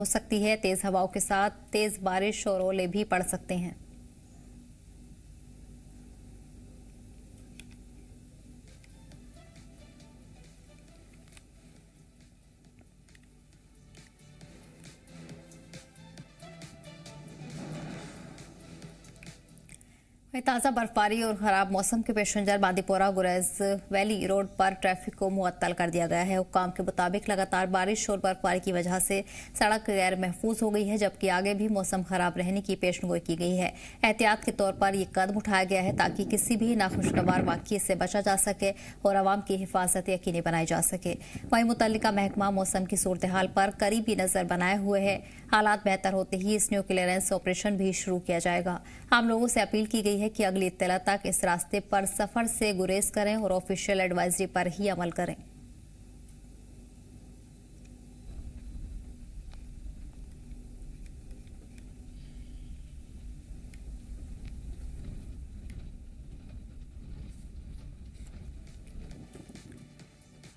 हो सकती है। तेज हवाओं के साथ तेज बारिश और ओले भी पड़ सकते हैं। ताजा बर्फबारी और खराब मौसम के पेश नजर बांदीपोरा गुरेज वैली रोड पर ट्रैफिक को मुअत्तल कर दिया गया है। हुक्काम के मुताबिक लगातार बारिश और बर्फबारी की वजह से सड़क गैर महफूज हो गई है, जबकि आगे भी मौसम खराब रहने की पेशनगोई की गई है। एहतियात के तौर पर यह कदम उठाया गया है ताकि किसी भी नाखुशगवार वाकये से बचा जा सके और आवाम की हिफाजत यकीनी बनाई जा सके। वहीं मुतल्लिका महकमा मौसम की सूरत हाल पर करीबी नजर बनाए हुए है। हालात बेहतर होते ही स्नो क्लियरेंस ऑपरेशन भी शुरू किया जाएगा। आम लोगों से अपील की गई है कि अगली इत्तला तक इस रास्ते पर सफर से गुरेज करें और ऑफिशियल एडवाइजरी पर ही अमल करें।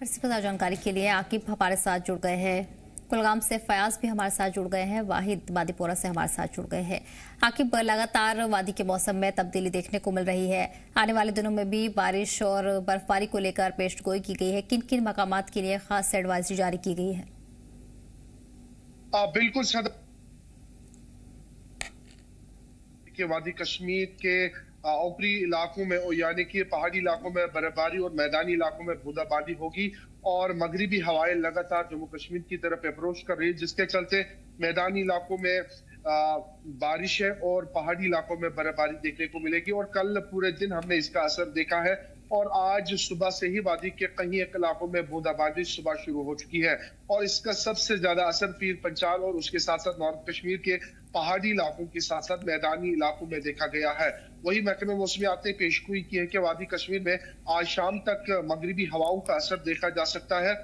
इसी पता जानकारी के लिए आकिब हमारे साथ जुड़ गए हैं। कुलगाम से फयाज भी हमारे साथ जुड़ गए हैं। वाहिद बांदीपोरा से हमारे साथ जुड़ गए हैं। आकिब, लगातार वादी के मौसम में तब्दीली देखने को मिल रही है। आने वाले दिनों में भी बारिश और बर्फबारी को लेकर पेशगोई की गई है। किन किन मकामात के लिए खास एडवाइजरी जारी की गई है? बिल्कुल सदर के वादी कश्मीर के ऊपरी इलाकों में यानी कि पहाड़ी इलाकों में बर्फबारी और मैदानी इलाकों में बूंदाबांदी होगी और मगरिबी हवाएं लगातार जम्मू कश्मीर की तरफ अप्रोच कर रही है, जिसके चलते मैदानी इलाकों में बारिश है और पहाड़ी इलाकों में बर्फबारी देखने को मिलेगी। और कल पूरे दिन हमने इसका असर देखा है और आज सुबह से ही वादी के कई एक इलाकों में बूंदाबांदी सुबह शुरू हो चुकी है और इसका सबसे ज्यादा असर पीर पंचाल और उसके साथ साथ नॉर्थ कश्मीर के पहाड़ी इलाकों के साथ साथ मैदानी इलाकों में देखा गया है। वही महकमे मौसमियात ने पेशगोई की है कि वादी कश्मीर में आज शाम तक मगरिबी हवाओं का असर देखा जा सकता है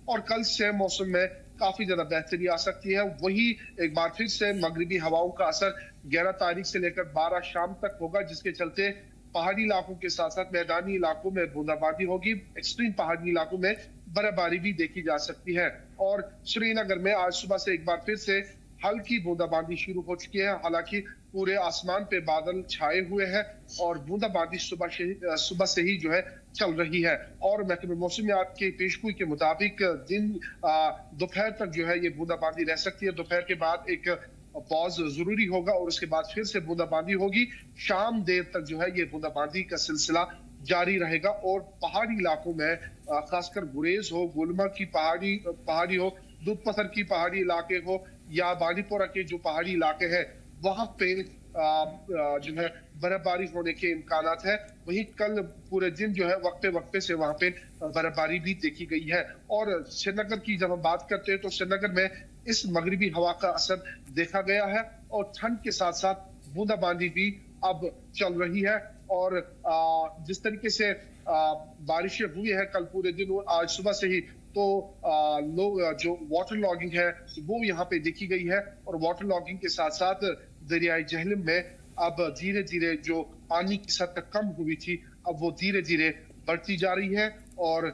और कल से मौसम में काफी ज्यादा बेहतरी आ सकती है। वही एक बार फिर से मगरिबी हवाओं का असर 11 तारीख से लेकर 12 शाम तक होगा, जिसके चलते पहाड़ी इलाकों के साथ साथ मैदानी इलाकों में बूंदाबांदी होगी। एक्सट्रीम पहाड़ी इलाकों में बर्फबारी भी देखी जा सकती है और श्रीनगर में आज सुबह से एक बार फिर से हल्की बूंदाबांदी शुरू हो चुकी है। हालांकि पूरे आसमान पे बादल छाए हुए हैं और बूंदाबांदी सुबह से ही जो है चल रही है और महकमे मौसमियात के पेशगोई के मुताबिक दिन दोपहर तक जो है ये बूंदाबांदी रह सकती है। दोपहर के बाद एक पॉज जरूरी होगा और उसके बाद फिर से बूंदाबांदी होगी। शाम देर तक जो है ये बूंदाबांदी का सिलसिला जारी रहेगा और पहाड़ी इलाकों में खासकर गुरेज हो, गुलमर्ग की पहाड़ी हो, दूध पत्थर की पहाड़ी इलाके हो या बांदीपोरा के जो पहाड़ी इलाके हैं वहां पे जो है बर्फबारी होने के इम्कानात है। वहीं कल पूरे दिन जो है वक्फे से वहां पे बर्फबारी भी देखी गई है। और श्रीनगर की जब हम बात करते हैं तो श्रीनगर में इस मगरिबी हवा का असर देखा गया है और ठंड के साथ साथ बूंदाबांदी भी अब चल रही है और जिस तरीके से बारिशें हुई है कल पूरे दिन और आज सुबह से ही, तो लोग जो वाटर लॉगिंग है वो यहाँ पे देखी गई है और वाटर लॉगिंग के साथ साथ दरियाई जहलम में अब धीरे धीरे जो पानी की सतह कम हुई थी अब वो धीरे धीरे बढ़ती जा रही है और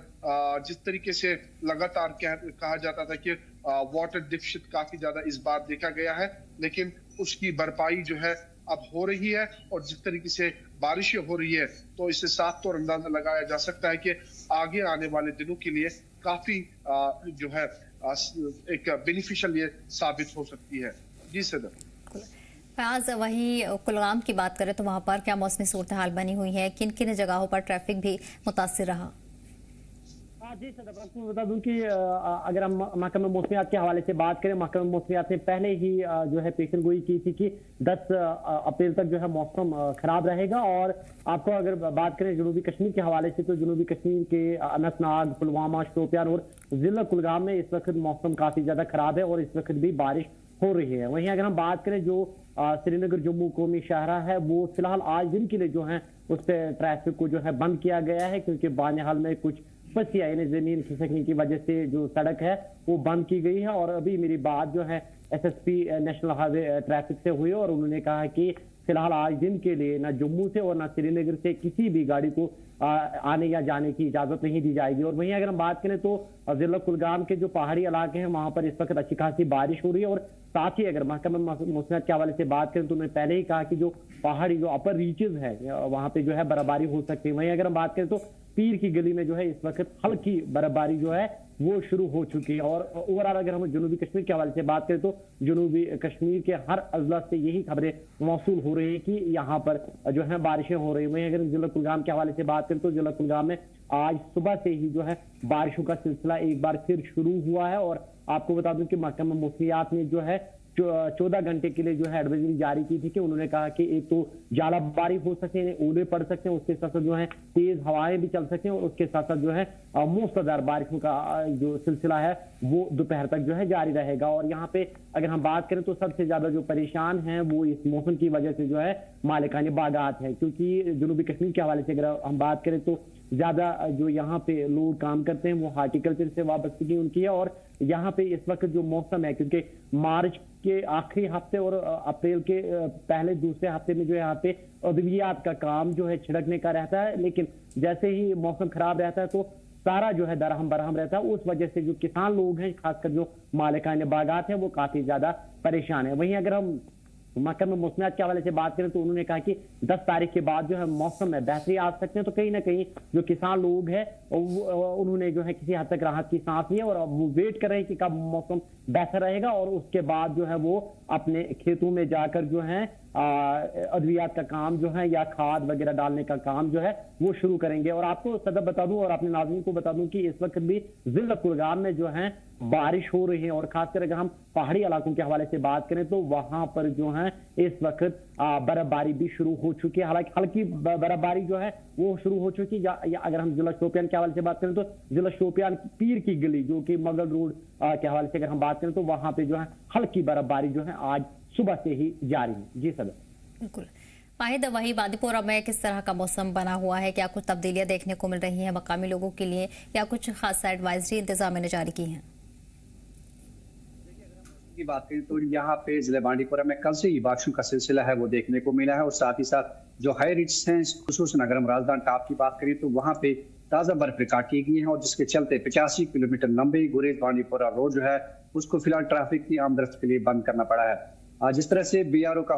जिस तरीके से लगातार कहा जाता था कि वाटर डिफिशिट काफी ज्यादा इस बार देखा गया है, लेकिन उसकी भरपाई जो है अब हो रही है और जिस तरीके से बारिशें हो रही है तो इससे साफ तौर अंदाजा लगाया जा सकता है कि आगे आने वाले दिनों के लिए काफी जो है एक बेनिफिशियल ये साबित हो सकती है। जी सदर। फयाज, वहीं कुलगाम की बात करें तो वहां पर क्या मौसमी सूरत हाल बनी हुई है? किन किन जगहों पर ट्रैफिक भी मुतासिर रहा? जी सर, आपको बता दूं कि अगर हम महकमे मौसमियात के हवाले से बात करें, महकमे मौसमियात ने पहले ही जो है पेशनगोई की थी कि 10 अप्रैल तक जो है मौसम खराब रहेगा। और आपको अगर बात करें जनूबी कश्मीर के हवाले से तो जनूबी कश्मीर के अनंतनाग, पुलवामा, शोपियान और जिला कुलगाम में इस वक्त मौसम काफी ज्यादा खराब है और इस वक्त भी बारिश हो रही है। वहीं अगर हम बात करें जो श्रीनगर जम्मू कौमी शाहरा है वो फिलहाल आज दिन के लिए जो है उस पर ट्रैफिक को जो है बंद किया गया है, क्योंकि बानिहाल में कुछ पसिया यानी जमीन खिसकने की वजह से जो सड़क है वो बंद की गई है। और अभी मेरी बात जो है एसएसपी नेशनल हाईवे ट्रैफिक से हुई और उन्होंने कहा कि फिलहाल आज दिन के लिए ना जम्मू से और ना श्रीनगर से किसी भी गाड़ी को आने या जाने की इजाजत नहीं दी जाएगी। और वहीं अगर हम बात करें तो जिला कुलगाम के जो पहाड़ी इलाके हैं वहां पर इस वक्त अच्छी खासी बारिश हो रही है। और साथ ही अगर महकमा मौसमियात के हवाले से बात करें तो उन्होंने पहले ही कहा कि जो पहाड़ी जो अपर रीचेज है वहां पे जो है बर्फबारी हो सकती है। वहीं अगर हम बात करें तो पीर की गली में जो है इस वक्त हल्की बर्फबारी जो है वो शुरू हो चुकी है। और ओवरऑल अगर हम जनूबी कश्मीर के हवाले से बात करें तो जनूबी कश्मीर के हर अजला से यही खबरें मौसूल हो रही है कि यहाँ पर जो है बारिशें हो रही है। वहीं अगर जिला कुलगाम के हवाले से बात करें तो जिला कुलगाम में आज सुबह से ही जो है बारिशों का सिलसिला एक बार फिर शुरू हुआ है। और आपको बता दूं कि महकमा मौसमियात ने जो है 14 घंटे के लिए जो है एडवाइजरी जारी की थी कि उन्होंने कहा कि एक तो जालाबारी हो सकते हैं, ओले पड़ सकते हैं, उसके साथ साथ जो है तेज हवाएं भी चल सकती हैं और उसके साथ साथ जो है मूसलाधार बारिशों का जो सिलसिला है वो दोपहर तक जो है जारी रहेगा। और यहाँ पे अगर हम बात करें तो सबसे ज्यादा जो परेशान हैं वो इस मौसम की वजह से जो है मालिकाने बागात है, क्योंकि जनूबी कश्मीर के हवाले से अगर हम बात करें तो ज्यादा जो यहाँ पे लोग काम करते हैं वो हार्टिकल्चर से वाबस्तगी उनकी है। और यहाँ पे इस वक्त जो मौसम है, क्योंकि मार्च के आखिरी हफ्ते और अप्रैल के पहले दूसरे हफ्ते में जो है यहाँ पे अद्वियात का काम जो है छिड़कने का रहता है, लेकिन जैसे ही मौसम खराब रहता है तो सारा जो है दरहम बरहम रहता है। उस वजह से जो किसान लोग हैं, खासकर जो मालिकाने बागात हैं, वो काफी ज्यादा परेशान है। वहीं अगर हम महकमा मौसमियात के हवाले से बात करें तो उन्होंने कहा कि 10 तारीख के बाद जो है मौसम में बेहतरी आ सकते हैं। तो कहीं ना कहीं जो किसान लोग हैं उन्होंने जो है किसी हद तक राहत की सांस ली है और अब वो वेट कर रहे हैं कि कब मौसम बेहतर रहेगा और उसके बाद जो है वो अपने खेतों में जाकर जो है अद्वियात का काम जो है या खाद वगैरह डालने का काम जो है वो शुरू करेंगे। और आपको सदर बता दूं और अपने नाज़रीन को बता दूं कि इस वक्त भी जिला कुलगाम में जो है बारिश हो रही है। और खासकर अगर हम पहाड़ी इलाकों के हवाले से बात करें तो वहां पर जो है इस वक्त बर्फबारी भी शुरू हो चुकी है। हालांकि हल्की बर्फबारी जो है वो शुरू हो चुकी है। या अगर हम जिला शोपियान के हवाले से बात करें तो जिला शोपियान पीर की गली जो कि मगल रोड के हवाले से अगर हम बात करें तो वहां पे जो है हल्की बर्फबारी जो है आज सुबह से ही जारी है। जी सर बिल्कुल। वाहिद, वही बांदीपोरा में किस तरह का मौसम बना हुआ है, क्या कुछ तब्दीलियां देखने को मिल रही हैं मकामी लोगों के लिए, या कुछ खासा एडवाइजरी इंतजामिया ने जारी की हैं? की बात करें तो यहाँ पे जिले बांडीपुरा में कल से ही बारिशों का सिलसिला है वो देखने को मिला है। और साथ ही साथ जो हाई रिच हैं, खुसूसन अगर हम राजधानी टॉप की बात करें तो वहाँ पे ताज़ा बर्फ रिकॉर्ड की गई है और जिसके चलते 85 किलोमीटर लंबे गुरेज बांडीपुरा रोड जो है उसको फिलहाल ट्रैफिक की आमदरफ्त के लिए बंद करना पड़ा है। जिस तरह से BRO का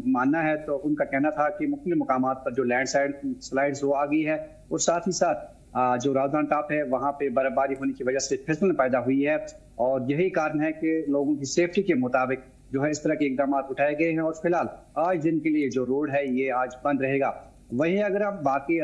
मानना है तो उनका कहना था कि मुख्तलिफ मुकामात पर जो लैंड स्लाइड्स वो आ गई है और साथ ही साथ जो राजधानी टॉप है वहाँ पे बर्फबारी होने की वजह से फिसलन पैदा हुई है और यही कारण है कि लोगों की सेफ्टी के मुताबिक जो है इस तरह के इकदाम उठाए गए हैं और फिलहाल आज दिन के लिए जो रोड है ये आज बंद रहेगा। वहीं अगर हम बाकी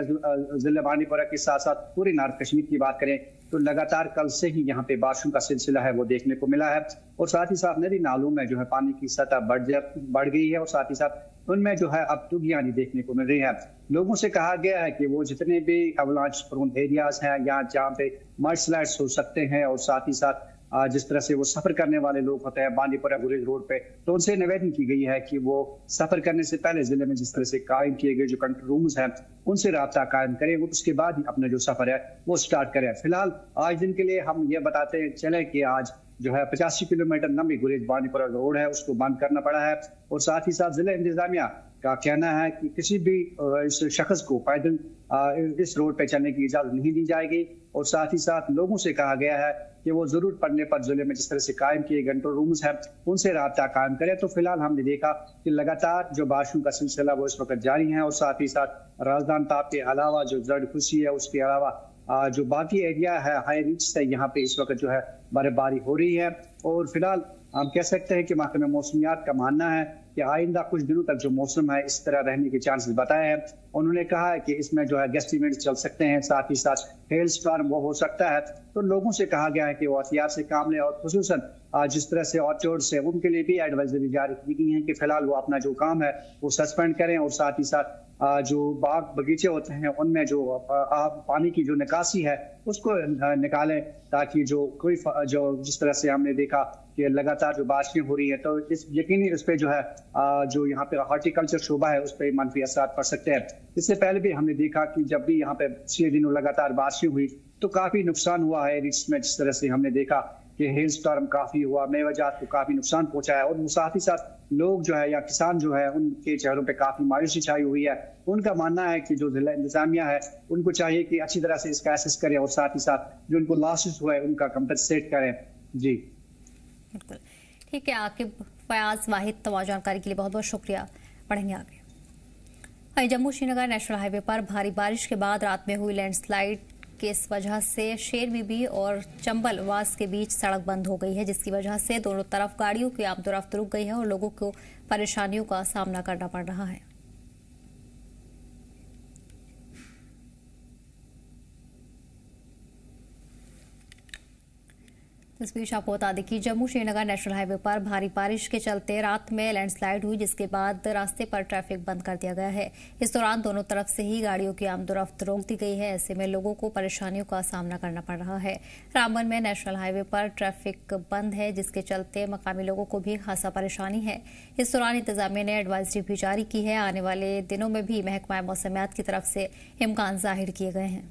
जिला बांडीपुरा के साथ साथ पूरे नॉर्थ कश्मीर की बात करें तो लगातार कल से ही यहाँ पे बारिशों का सिलसिला है वो देखने को मिला है और साथ ही साथ नदी नालों में जो है पानी की सतह बढ़ गई है और साथ ही साथ उनमें जो है अब तुगियानी देखने को मिल रही है। लोगों से कहा गया है कि वो जितने भी अवलांच प्रोन एरियाज हैं या जहाँ पे मडस्लाइड्स हो सकते हैं और साथ ही साथ जिस तरह से वो सफर करने वाले लोग होते हैं बांडीपुरा गुरेज रोड पे, तो उनसे निवेदन की गई है कि वो सफर करने से पहले जिले में जिस तरह से कायम किए गए जो कंट्रोल रूम्स हैं उनसे राब्ता कायम करें, उसके बाद ही अपना जो सफर है वो स्टार्ट करें। फिलहाल आज दिन के लिए हम ये बताते चले कि आज जो है 85 किलोमीटर लंबी गुरेज बांडीपुरा रोड है उसको बंद करना पड़ा है और साथ ही साथ जिला इंतजामिया का कहना है कि किसी भी इस शख्स को पैदल इस रोड पे चलने की इजाजत नहीं दी जाएगी और साथ ही साथ लोगों से कहा गया है कि वो जरूरत पड़ने पर जिले में जिस तरह से कायम किए कंट्रोल रूम्स हैं उनसे राब्ता कायम करें। तो फिलहाल हमने देखा कि लगातार जो बारिशों का सिलसिला वो इस वक्त जारी है और साथ ही साथ राजधानी टॉप के अलावा जो जड़खुशी है उसके अलावा जो बाकी एरिया है हाई रिच से यहाँ पे इस वक्त जो है बर्फबारी हो रही है और फिलहाल हम कह सकते हैं कि महकमा मौसमियात का मानना है कि आइंदा कुछ दिनों तक जो मौसम है इस तरह रहने के चांसेस बताए हैं। उन्होंने कहा है कि इसमें जो है गस्ट इवेंट्स चल सकते हैं, साथ ही साथ हेल स्टॉर्म वो हो सकता है। तो लोगों से कहा गया है कि वो एहतियात से काम लें और खुसूसन जिस तरह से ऑर्चर्ड्स है उनके लिए भी एडवाइजरी जारी की गई है कि फिलहाल वो अपना जो काम है वो सस्पेंड करें और साथ ही साथ जो बाग बगीचे होते हैं उनमें जो पानी की जो निकासी है उसको निकालें ताकि जो कोई जो जिस तरह से हमने देखा कि लगातार जो बारिशें हो रही है तो इस यकीनी उस पर जो है जो यहाँ पे हॉर्टिकल्चर शोबा है उस पर मनफी असर पड़ सकते हैं। इससे पहले भी हमने देखा कि जब भी यहाँ पे 6 दिनों लगातार बारिशें हुई तो काफी नुकसान हुआ है रिच में। जिस तरह से हमने देखा कि हेल स्टॉर्म काफी हुआ, मेवाजात को काफी नुकसान पहुंचाया और साथ ही साथ लोग जो है या किसान जो है उनके चेहरों पे काफी मायूसी छाई हुई है। उनका मानना है कि जो जिला इंतजामिया है उनको चाहिए कि अच्छी तरह से इसका एसेस करें और साथ ही साथ जो उनको लॉसेस हुआ है उनका कंपनसेट करें। जी बिल्कुल ठीक है। आकिब फयाज वाहिद तमाम जानकारी के लिए बहुत बहुत शुक्रिया। बढ़ेंगे आगे। वहीं जम्मू श्रीनगर नेशनल हाईवे पर भारी बारिश के बाद रात में हुई लैंडस्लाइड की इस वजह से शेर बीबी और चंबल वास के बीच सड़क बंद हो गई है, जिसकी वजह से दोनों तरफ गाड़ियों की आमदोरफ्त रुक गई है और लोगों को परेशानियों का सामना करना पड़ रहा है। इस बीच आपको बता दें कि जम्मू श्रीनगर नेशनल हाईवे पर भारी बारिश के चलते रात में लैंडस्लाइड हुई, जिसके बाद रास्ते पर ट्रैफिक बंद कर दिया गया है। इस दौरान दोनों तरफ से ही गाड़ियों की आमदोरफ्त रोक दी गई है। ऐसे में लोगों को परेशानियों का सामना करना पड़ रहा है। रामबन में नेशनल हाईवे पर ट्रैफिक बंद है, जिसके चलते मकामी लोगों को भी खासा परेशानी है। इस दौरान इंतजामिया ने एडवाइजरी भी जारी की है। आने वाले दिनों में भी महकमा मौसमियात की तरफ से इम्कान जाहिर किए गए हैं।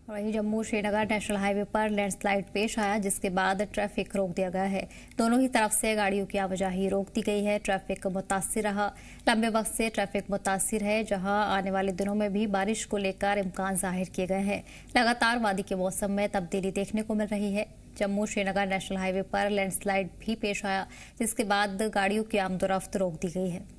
वहीं जम्मू श्रीनगर नेशनल हाईवे पर लैंडस्लाइड पेश आया, जिसके बाद ट्रैफिक रोक दिया गया है। दोनों ही तरफ से गाड़ियों की आवाजाही रोक दी गई है। ट्रैफिक मुतासिर रहा। लंबे वक्त से ट्रैफिक मुतासिर है, जहां आने वाले दिनों में भी बारिश को लेकर इम्कान जाहिर किए गए हैं। लगातार वादी के मौसम में तब्दीली देखने को मिल रही है। जम्मू श्रीनगर नेशनल हाईवे पर लैंडस्लाइड भी पेश आया, जिसके बाद गाड़ियों की आमदोरफ्त रोक दी गई है।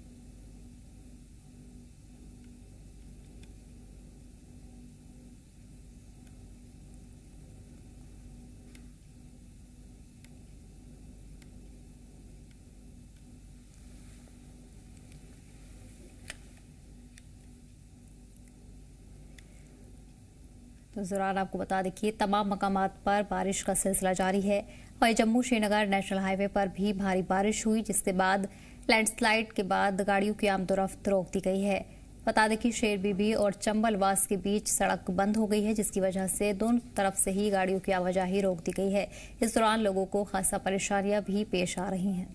तो इस दौरान आपको बता दें कि तमाम मकामात पर बारिश का सिलसिला जारी है। वहीं जम्मू श्रीनगर नेशनल हाईवे पर भी भारी बारिश हुई, जिसके बाद लैंडस्लाइड के बाद गाड़ियों की आमदोरफ्त रोक दी गई है। बता दें कि शेर बीबी और चंबल वास के बीच सड़क बंद हो गई है, जिसकी वजह से दोनों तरफ से ही गाड़ियों की आवाजाही रोक दी गई है। इस दौरान लोगों को खासा परेशानियां भी पेश आ रही हैं।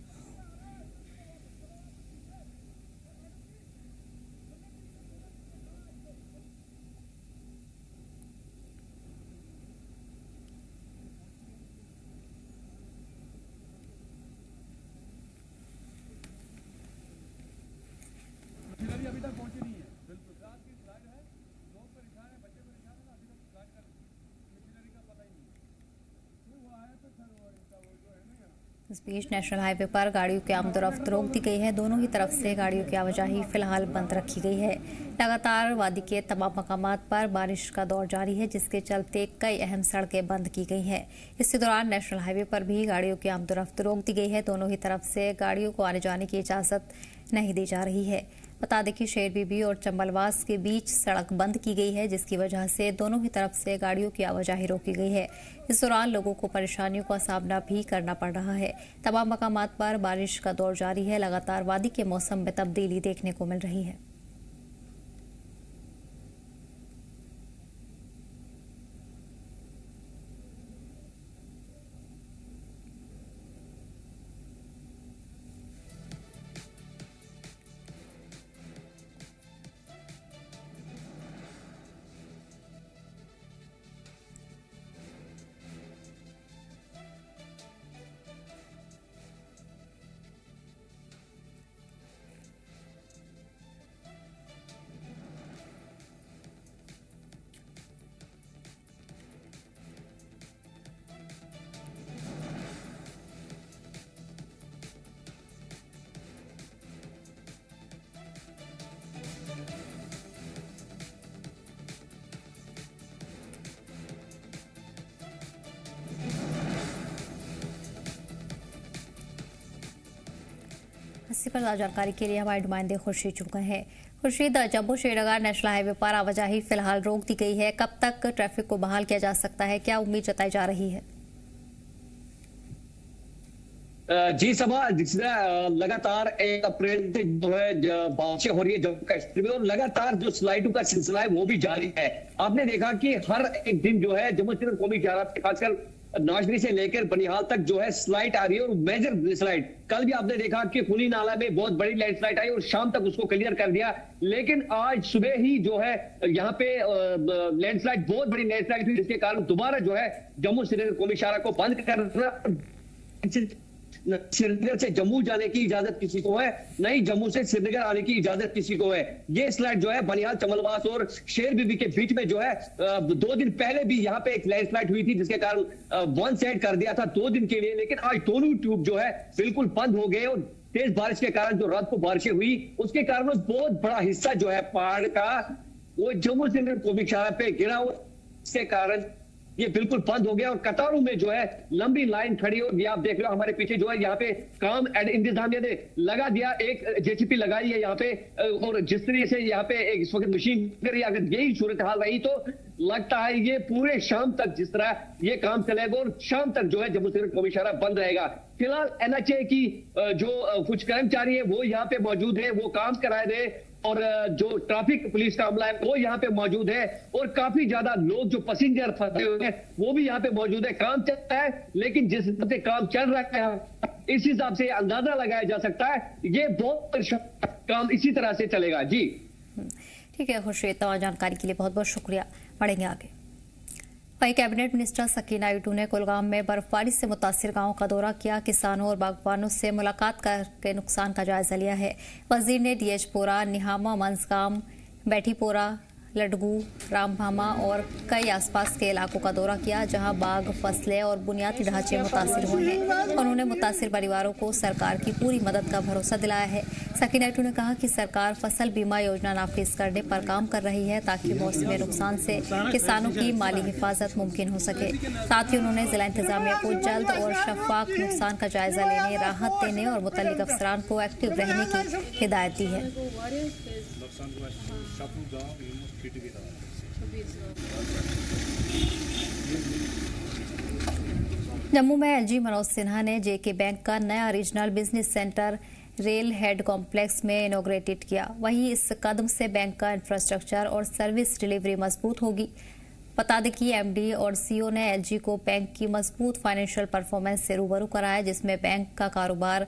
अभी तक पहुंची नहीं है। बिल्कुल रात की फ्लाइट है, लोग परेशान है, बच्चे परेशान है ना, अभी तक फ्लाइट का मशीनरी का पता ही नहीं है। वो आया तो सर वो जो है ना। इस बीच नेशनल हाईवे पर गाड़ियों की आमदोरफ्त रोक दी गई है। दोनों ही तरफ से गाड़ियों की आवाजाही फिलहाल बंद रखी गई है। लगातार वादी के तमाम मकामात पर बारिश का दौर जारी है, जिसके चलते कई अहम सड़कें बंद की गई हैं। इसी दौरान नेशनल हाईवे पर भी गाड़ियों की आमदोरफ्त रोक दी गई है। दोनों ही तरफ से गाड़ियों को आने जाने की इजाजत नहीं दी जा रही है। बता दें कि शेर बीबी और चंबलवास के बीच सड़क बंद की गई है, जिसकी वजह से दोनों ही तरफ से गाड़ियों की आवाजाही रोकी गई है। इस दौरान लोगों को परेशानियों का सामना भी करना पड़ रहा है। तमाम मकामात पर बारिश का दौर जारी है। लगातार वादी के मौसम में तब्दीली देखने को मिल रही है। इसी पर जानकारी के लिए हमारे नुमाइंदे खुर्शीद चुके हैं। खुर्शीद, जम्मू श्रीनगर नेशनल हाईवे पर आवाजाही फिलहाल रोक दी गई है। कब तक ट्रैफिक को बहाल किया जा सकता है, क्या उम्मीद जताई जा रही है? जी सभा लगातार 1 अप्रैल से जो है बारिशें हो रही है जम्मू कश्मीर में, और लगातार जो स्लाइडों का सिलसिला है वो भी जारी है। आपने देखा कि हर एक दिन जो है जम्मू कश्मीर कौमी ख्यालात खासकर नाशरी से लेकर बनिहाल तक जो है स्लाइड आ रही है और मेजर स्लाइड। कल भी आपने देखा कि कुली नाला में बहुत बड़ी लैंडस्लाइड आई और शाम तक उसको क्लियर कर दिया, लेकिन आज सुबह ही जो है यहाँ पे लैंडस्लाइड, बहुत बड़ी लैंडस्लाइड हुई, जिसके कारण दोबारा जो है जम्मू श्रीनगर कौमी शाहरा को बंद करना, श्रीनगर से जम्मू जाने की इजाजत किसी को है नहीं, जम्मू से श्रीनगर आने की इजाजत किसी को है। ये स्लाइड जो है बनिहाल, चमलवास और शेर बीबी के बीच में जो है 2 दिन पहले भी यहाँ पे एक लैंडस्लाइड हुई थी, जिसके कारण वन साइड कर दिया था 2 दिन के लिए, लेकिन आज दोनों ट्यूब जो है बिल्कुल बंद हो गए और तेज बारिश के कारण जो रात को बारिशें हुई उसके कारण बहुत बड़ा हिस्सा जो है पहाड़ का वो जम्मू श्रीनगर कौमी शाहरा पे गिरा, उसके कारण ये बिल्कुल बंद हो गया और कतारों में जो है लंबी लाइन खड़ी हो। ये आप देख रहे हो हमारे पीछे जो है यहाँ पे काम इंतजामिया ने लगा दिया, एक जेसीपी लगाई है यहाँ पे, और जिस तरीके से यहाँ पे एक इस वक्त मशीन करी, अगर यही सूरत हाल रही तो लगता है ये पूरे शाम तक जिस तरह ये काम चलेगा और शाम तक जो है जम्मू श्रीनगर कौमी शाहरा बंद रहेगा। फिलहाल NHA की जो कुछ कर्मचारी है वो यहाँ पे मौजूद है, वो काम कराए रहे, और जो ट्रैफिक पुलिस का अमला है वो यहाँ पे मौजूद है, और काफी ज्यादा लोग जो पैसेंजर फंसे हुए हैं वो भी यहाँ पे मौजूद है। काम चलता है, लेकिन जिस हिसाब से काम चल रहा है इस हिसाब से अंदाजा लगाया जा सकता है ये बहुत काम इसी तरह से चलेगा। जी ठीक है खुर्शीद, तमाम जानकारी के लिए बहुत बहुत शुक्रिया। बढ़ेंगे आगे। वहीं कैबिनेट मिनिस्टर सकीना आयटू ने कुलगाम में बर्फबारी से मुतासिर गांवों का दौरा किया, किसानों और बागबानों से मुलाकात करके नुकसान का जायजा लिया है। वजीर ने डीएचपोरा, निहामा, मंजगाम, बैठीपोरा, लडगू, रामभामा और कई आसपास के इलाकों का दौरा किया जहां बाग, फसलें और बुनियादी ढांचे मुतासिर हुए हैं। उन्होंने मुतासिर परिवारों को सरकार की पूरी मदद का भरोसा दिलाया है। सकीना आयटू ने कहा कि सरकार फसल बीमा योजना नाफिज करने पर काम कर रही है ताकि मौसमी नुकसान से किसानों की माली हिफाजत मुमकिन हो सके। साथ ही उन्होंने जिला इंतजामिया को जल्द और शफाफ नुकसान का जायजा लेने, राहत देने और मुतल्लिक अफसरान को एक्टिव रहने की हिदायत दी है। जम्मू में एलजी मनोज सिन्हा ने जेके बैंक का नया regional business centre rail head complex में इनॉग्रेटेड किया। वहीं इस कदम से बैंक का इंफ्रास्ट्रक्चर और सर्विस डिलीवरी मजबूत होगी। बता दें कि एमडी और सीईओ ने एलजी को बैंक की मजबूत फाइनेंशियल परफॉर्मेंस से रूबरू कराया, जिसमें बैंक का कारोबार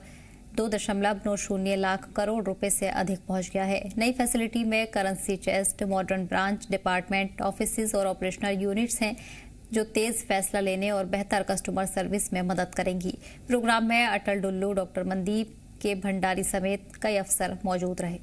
2.90 लाख करोड़ रुपए से अधिक पहुंच गया है। नई फैसिलिटी में currency chest, modern branch, department offices और ऑपरेशनल यूनिट्स हैं जो तेज फैसला लेने और बेहतर कस्टमर सर्विस में मदद करेंगी। प्रोग्राम में अटल डुल्लू, डॉक्टर मनदीप के भंडारी समेत कई अफसर मौजूद रहे।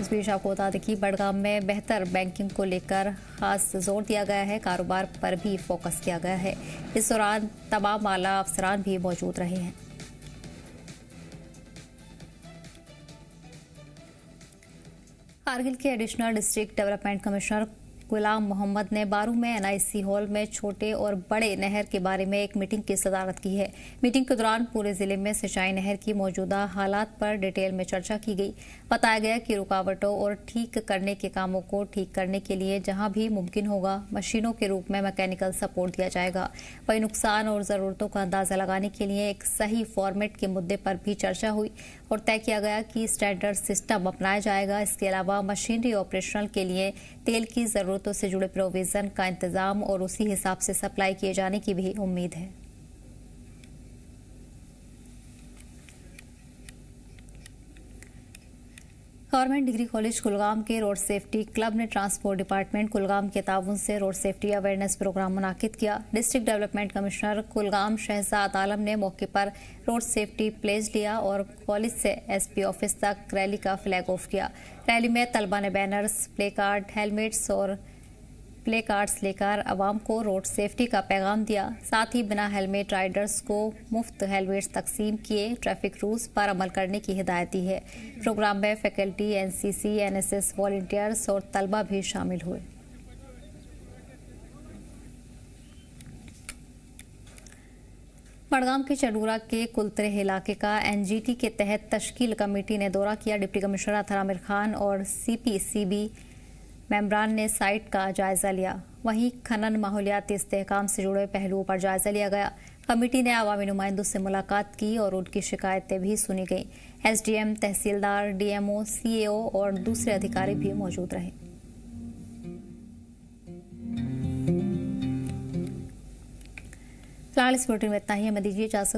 इस बीच आपको बता दें कि बड़गाम में बेहतर बैंकिंग को लेकर खास जोर दिया गया है, कारोबार पर भी फोकस किया गया है। इस दौरान तमाम आला अफसरान भी मौजूद रहे हैं। कारगिल के एडिशनल डिस्ट्रिक्ट डेवलपमेंट कमिश्नर गुलाम मोहम्मद ने बारू में एनआईसी हॉल में छोटे और बड़े नहर के बारे में एक मीटिंग की सदारत की है। मीटिंग के दौरान पूरे जिले में सिंचाई नहर की मौजूदा हालात पर डिटेल में चर्चा की गई। बताया गया कि रुकावटों और ठीक करने के कामों को ठीक करने के लिए जहां भी मुमकिन होगा मशीनों के रूप में मैकेनिकल सपोर्ट दिया जाएगा। वहीं नुकसान और जरूरतों का अंदाजा लगाने के लिए एक सही फॉर्मेट के मुद्दे पर भी चर्चा हुई और तय किया गया कि स्टैंडर्ड सिस्टम अपनाया जाएगा। इसके अलावा मशीनरी ऑपरेशनल के लिए तेल की जरूरतों से जुड़े प्रोविजन का इंतजाम और उसी हिसाब से सप्लाई किए जाने की भी उम्मीद है। गवर्नमेंट डिग्री कॉलेज कुलगाम के रोड सेफ्टी क्लब ने ट्रांसपोर्ट डिपार्टमेंट कुलगाम के ताउन से रोड सेफ्टी अवेयरनेस प्रोग्राम मुनाकिद किया। District development commissioner Kulgam Shahzad Alam ने मौके पर रोड सेफ्टी प्लेज लिया और कॉलेज से एसपी ऑफिस तक रैली का फ्लैग ऑफ किया। रैली में तलबा ने बैनर्स, प्ले कार्ड, हेलमेट्स और प्ले कार्ड्स लेकर आवाम को रोड सेफ्टी का पैगाम दिया। साथ ही बिना हेलमेट राइडर्स को मुफ्त हेलमेट्स तकसीम किए, ट्रैफिक रूल्स पर अमल करने की हिदायत दी है। प्रोग्राम में फैकल्टी, एनसीसी, एनएसएस वॉलंटियर्स और तलबा भी शामिल हुए। बड़गाम के चडूरा के कुलतरे इलाके का एनजीटी के तहत तश्कील कमेटी ने दौरा किया। डिप्टी कमिश्नर अतहर आमिर खान और सीपीसीबी मेंबरान ने साइट का जायजा लिया। वहीं खनन, माहौलियाती इस्तेहकाम से जुड़े पहलुओं पर जायजा लिया गया। कमेटी ने आवामी नुमाइंदों से मुलाकात की और उनकी शिकायतें भी सुनी गईं। एसडीएम, तहसीलदार, डीएमओ, सीएओ और दूसरे अधिकारी भी मौजूद रहे। फिलहाल इस बुलेटिन में इतना ही। हमें दीजिए इजाजत।